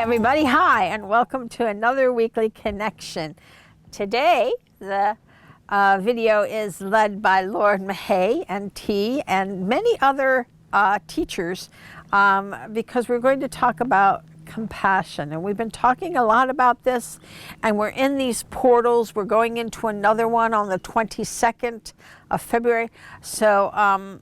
everybody. Hi, and welcome to another weekly connection. Today, the video is led by Lord Mahay and T and many other teachers because we're going to talk about compassion. And we've been talking a lot about this, and we're in these portals. We're going into another one on the 22nd of February. So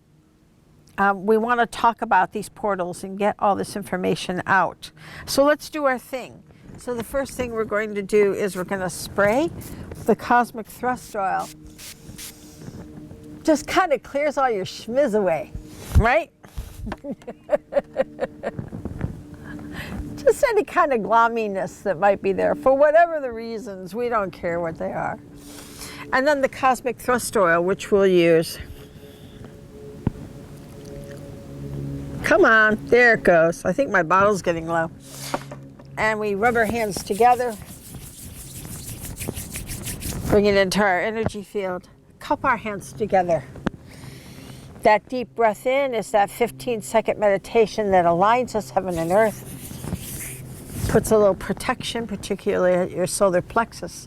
we want to talk about these portals and get all this information out. So let's do our thing. So the first thing we're going to do is we're going to spray the cosmic thrust oil. Just kind of clears all your schmizz away, right? Just any kind of glomminess that might be there for whatever the reasons. We don't care what they are. And then the cosmic thrust oil, which we'll use. Come on, there it goes. I think my bottle's getting low. And we rub our hands together, bring it into our energy field, cup our hands together. That deep breath in is that 15-second meditation that aligns us, heaven and earth, puts a little protection, particularly at your solar plexus,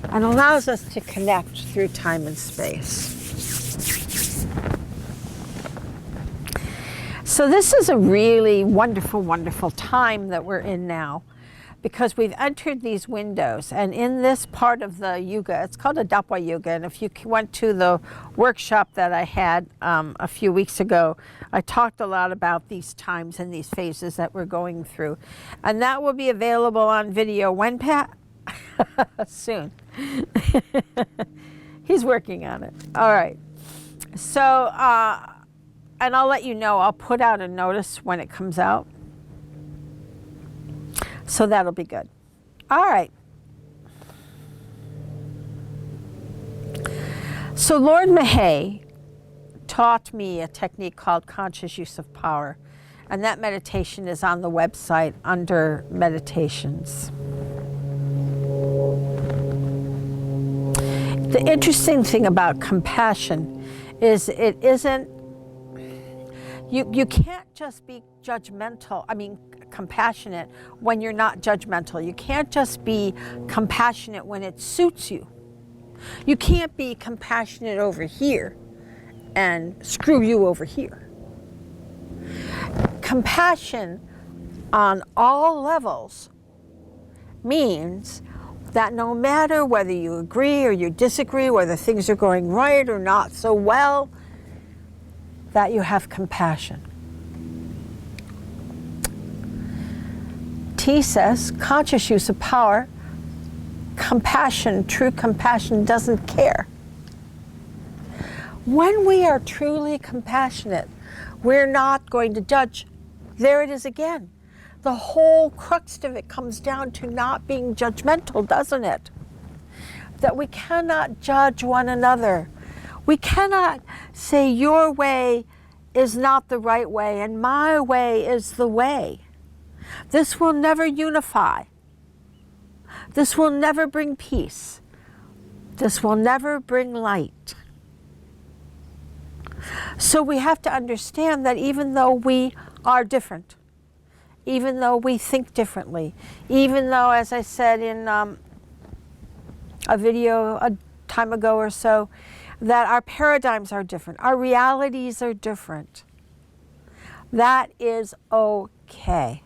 and allows us to connect through time and space. So this is a really wonderful, wonderful time that we're in now, because we've entered these windows. And in this part of the Yuga, it's called a Dapwa Yuga. And if you went to the workshop that I had a few weeks ago, I talked a lot about these times and these phases that we're going through. And that will be available on video when, Pat? Soon. He's working on it. All right. So, and I'll let you know, I'll put out a notice when it comes out. So that'll be good. All right. So Lord Mahay taught me a technique called conscious use of power. And that meditation is on the website under meditations. The interesting thing about compassion is it isn't, you can't just be compassionate when you're not judgmental. You can't just be compassionate when it suits you. You can't be compassionate over here and screw you over here. Compassion on all levels means that no matter whether you agree or you disagree, whether things are going right or not so well, that you have compassion. T says, conscious use of power, compassion, true compassion doesn't care. When we are truly compassionate, we're not going to judge. There it is again. The whole crux of it comes down to not being judgmental, doesn't it? That we cannot judge one another. We cannot say your way is not the right way and my way is the way. This will never unify. This will never bring peace. This will never bring light. So we have to understand that even though we are different, even though we think differently, even though, as I said in a video a time ago or so, that our paradigms are different, our realities are different. That is okay.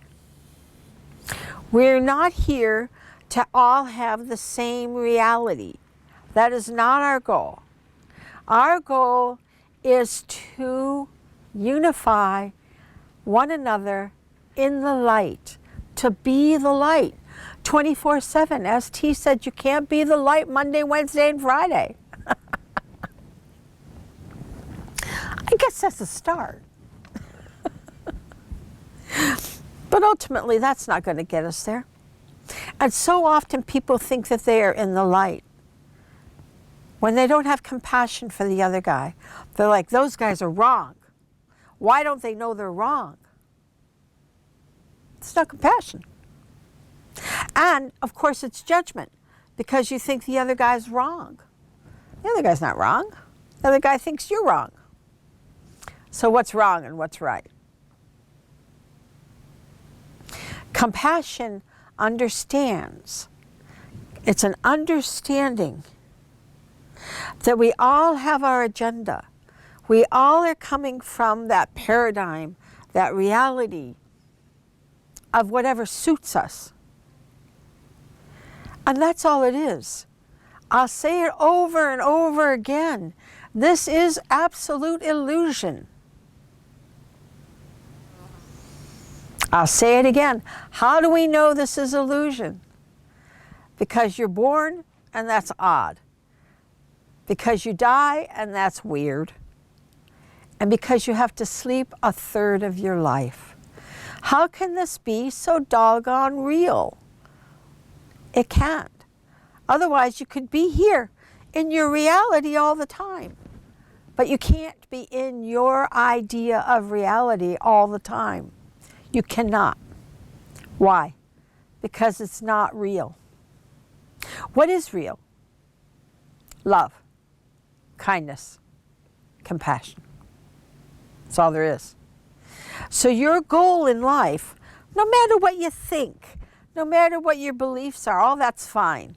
We're not here to all have the same reality. That is not our goal. Our goal is to unify one another in the light, to be the light 24/7. As T said, you can't be the light Monday, Wednesday, and Friday. I guess that's a start. But ultimately, that's not going to get us there. And so often people think that they are in the light when they don't have compassion for the other guy. They're like, those guys are wrong. Why don't they know they're wrong? It's not compassion. And, of course, it's judgment because you think the other guy's wrong. The other guy's not wrong. The other guy thinks you're wrong. So what's wrong and what's right? Compassion understands. It's an understanding that we all have our agenda. We all are coming from that paradigm, that reality of whatever suits us. And that's all it is. I'll say it over and over again. This is absolute illusion. I'll say it again. How do we know this is illusion? Because you're born, and that's odd. Because you die, and that's weird. And because you have to sleep a third of your life. How can this be so doggone real? It can't. Otherwise, you could be here in your reality all the time. But you can't be in your idea of reality all the time. You cannot. Why? Because it's not real. What is real? Love, kindness, compassion. That's all there is. So your goal in life, no matter what you think, no matter what your beliefs are, all that's fine.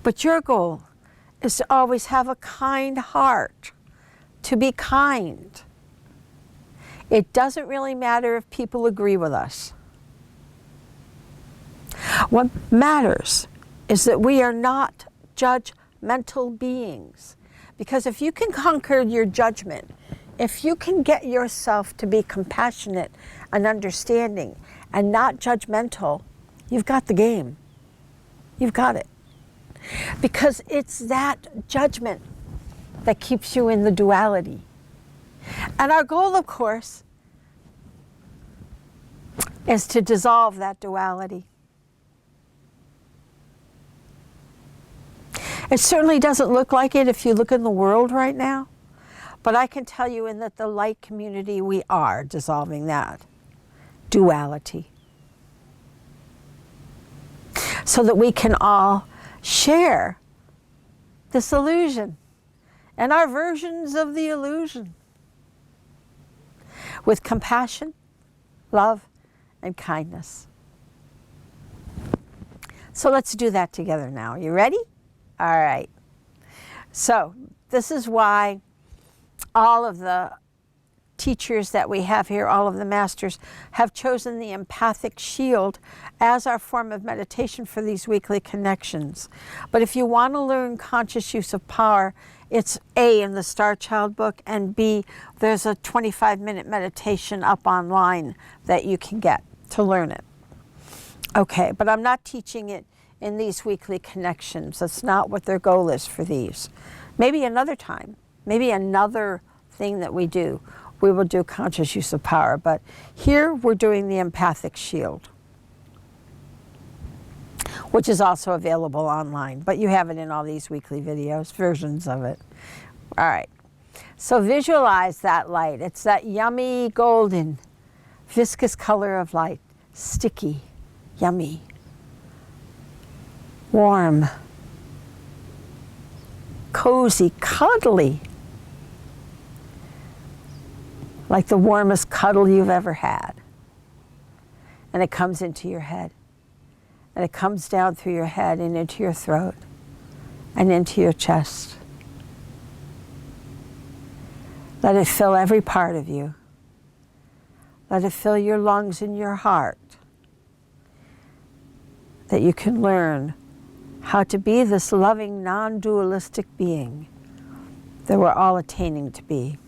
But your goal is to always have a kind heart, to be kind. It doesn't really matter if people agree with us. What matters is that we are not judgmental beings. Because if you can conquer your judgment, if you can get yourself to be compassionate and understanding and not judgmental, you've got the game. You've got it. Because it's that judgment that keeps you in the duality. And our goal, of course, is to dissolve that duality. It certainly doesn't look like it if you look in the world right now, but I can tell you in that the light community, we are dissolving that duality so that we can all share this illusion and our versions of the illusion with compassion, love, and kindness. So let's do that together now. You ready? All right. So this is why all of the teachers that we have here, all of the masters, have chosen the empathic shield as our form of meditation for these weekly connections. But if you want to learn conscious use of power, it's A, in the Star Child book, and B, there's a 25-minute meditation up online that you can get to learn it. Okay, but I'm not teaching it in these weekly connections. That's not what their goal is for these. Maybe another time, maybe another thing that we do, we will do conscious use of power. But here we're doing the empathic shield, which is also available online. But you have it in all these weekly videos, versions of it. All right. So visualize that light. It's that yummy golden, viscous color of light. Sticky, yummy, warm, cozy, cuddly. Like the warmest cuddle you've ever had. And it comes into your head. And it comes down through your head and into your throat and into your chest. Let it fill every part of you. Let it fill your lungs and your heart. That you can learn how to be this loving, non-dualistic being that we're all attaining to be.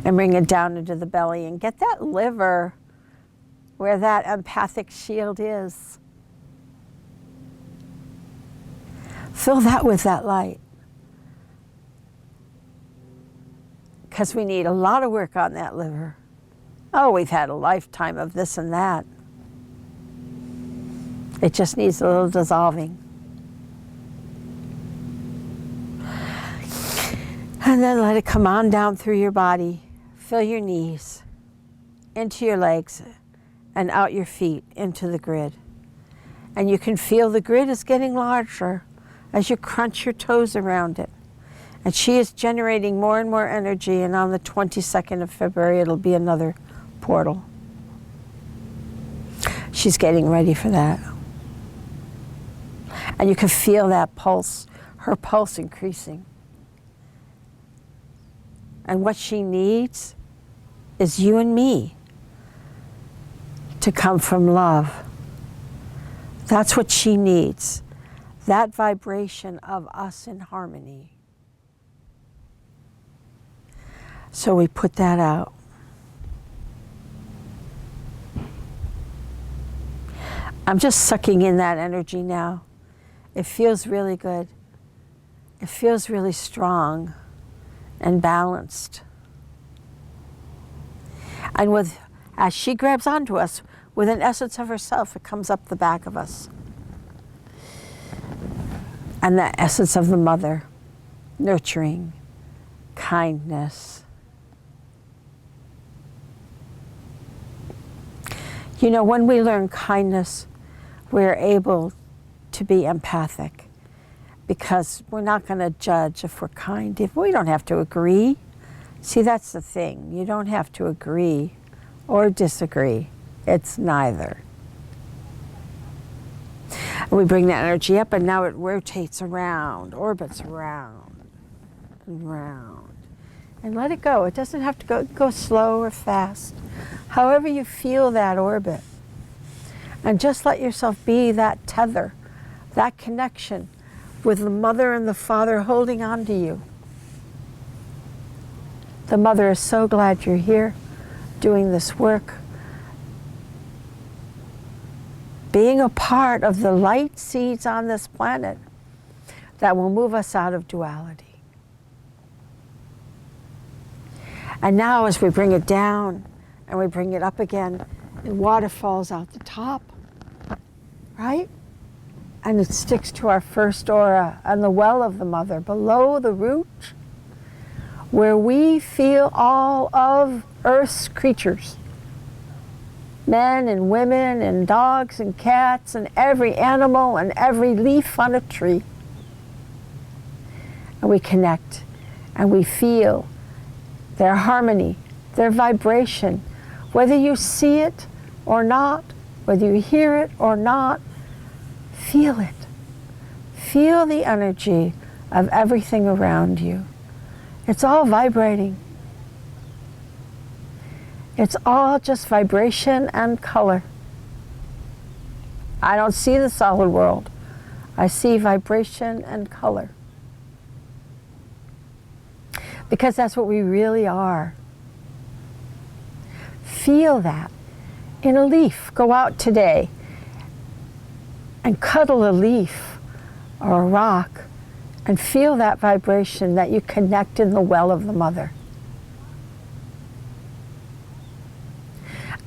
And bring it down into the belly and get that liver where that empathic shield is. Fill that with that light. Because we need a lot of work on that liver. Oh, we've had a lifetime of this and that. It just needs a little dissolving. And then let it come on down through your body. Fill your knees, into your legs, and out your feet into the grid. And you can feel the grid is getting larger as you crunch your toes around it. And she is generating more and more energy, and on the 22nd of February, it'll be another portal. She's getting ready for that. And you can feel that pulse, her pulse increasing. And what she needs is you and me to come from love. That's what she needs, that vibration of us in harmony. So we put that out. I'm just sucking in that energy now. It feels really good. It feels really strong and balanced. And as she grabs onto us, with an essence of herself, it comes up the back of us. And the essence of the mother, nurturing, kindness. You know, when we learn kindness, we're able to be empathic, because we're not going to judge if we're kind. If we don't have to agree. See, that's the thing. You don't have to agree or disagree. It's neither. And we bring that energy up, and now it rotates around, orbits around and round. And let it go. It doesn't have to go slow or fast. However you feel that orbit. And just let yourself be that tether, that connection with the mother and the father holding on to you. The mother is so glad you're here doing this work, being a part of the light seeds on this planet that will move us out of duality. And now as we bring it down and we bring it up again, the water falls out the top, right? And it sticks to our first aura and the well of the mother below the root, where we feel all of Earth's creatures, men and women and dogs and cats and every animal and every leaf on a tree. And we connect and we feel their harmony, their vibration, whether you see it or not, whether you hear it or not, feel it. Feel the energy of everything around you. It's all vibrating. It's all just vibration and color. I don't see the solid world. I see vibration and color. Because that's what we really are. Feel that in a leaf. Go out today and cuddle a leaf or a rock and feel that vibration that you connect in the well of the mother.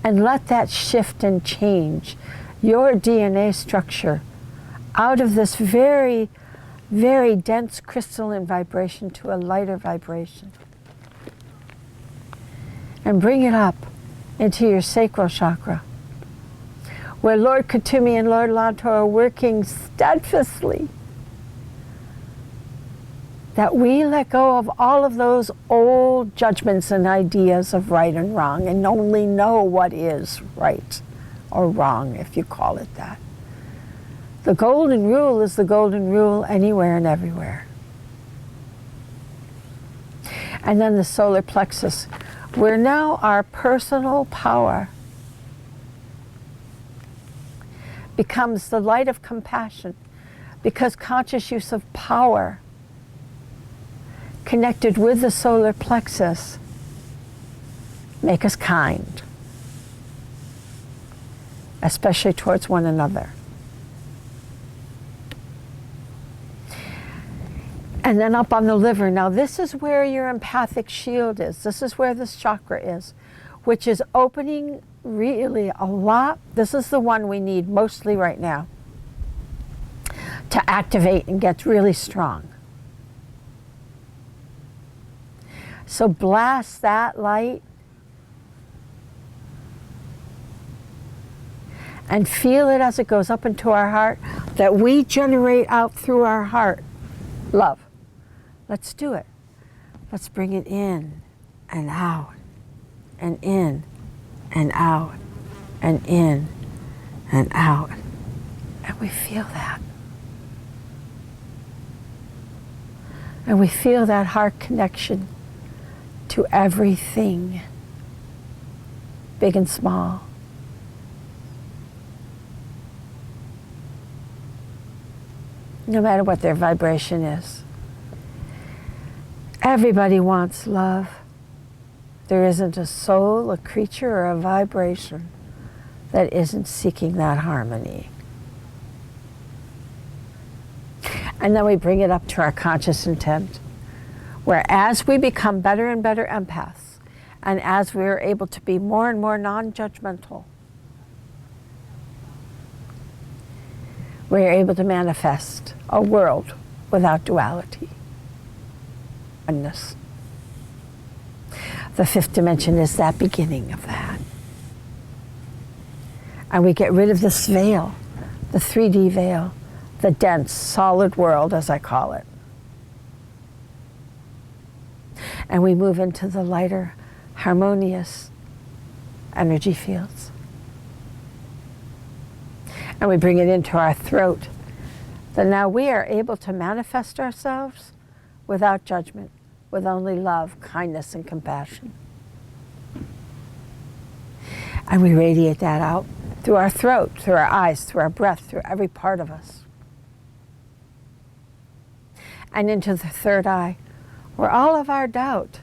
And let that shift and change your DNA structure out of this very, very dense crystalline vibration to a lighter vibration. And bring it up into your sacral chakra, where Lord Kutumi and Lord Lanto are working steadfastly, that we let go of all of those old judgments and ideas of right and wrong and only know what is right or wrong, if you call it that. The golden rule is the golden rule anywhere and everywhere. And then the solar plexus, where now our personal power becomes the light of compassion, because conscious use of power connected with the solar plexus make us kind, especially towards one another. And then up on the liver, now this is where your empathic shield is. This is where this chakra is, which is opening really a lot. This is the one we need mostly right now to activate and get really strong. So blast that light and feel it as it goes up into our heart, that we generate out through our heart love, Let's do it. Let's bring it in and out, and in and out, and in and out. And we feel that. And we feel that heart connection to everything, big and small. No matter what their vibration is. Everybody wants love. There isn't a soul, a creature, or a vibration that isn't seeking that harmony. And then we bring it up to our conscious intent, where as we become better and better empaths, and as we're able to be more and more non-judgmental, we're able to manifest a world without duality, oneness. The fifth dimension is that beginning of that. And we get rid of this veil, the 3D veil, the dense, solid world, as I call it. And we move into the lighter, harmonious energy fields. And we bring it into our throat. That now we are able to manifest ourselves without judgment, with only love, kindness, and compassion. And we radiate that out through our throat, through our eyes, through our breath, through every part of us. And into the third eye, where all of our doubt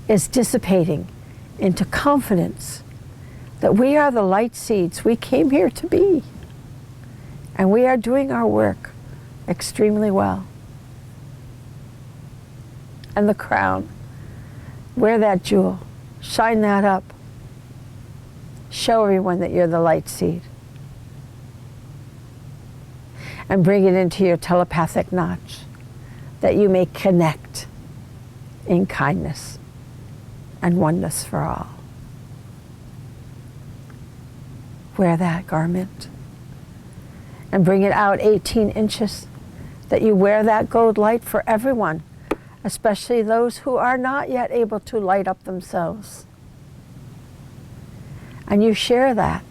is dissipating into confidence that we are the light seeds we came here to be. And we are doing our work extremely well. And the crown, wear that jewel, shine that up. Show everyone that you're the light seed. And bring it into your telepathic notch, that you may connect in kindness and oneness for all. Wear that garment and bring it out 18 inches, that you wear that gold light for everyone, especially those who are not yet able to light up themselves. And you share that,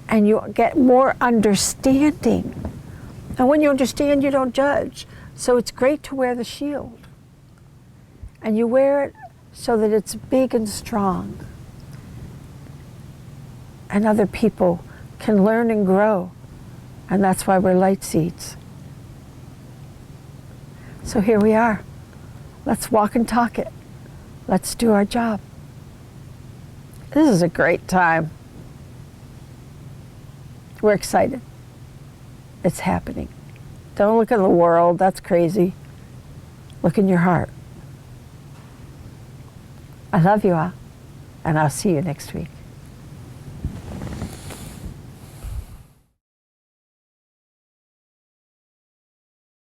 and you get more understanding. And when you understand, you don't judge. So it's great to wear the shield. And you wear it so that it's big and strong. And other people can learn and grow. And that's why we're light seeds. So here we are. Let's walk and talk it. Let's do our job. This is a great time. We're excited. It's happening. Don't look at the world, that's crazy. Look in your heart. I love you all, and I'll see you next week.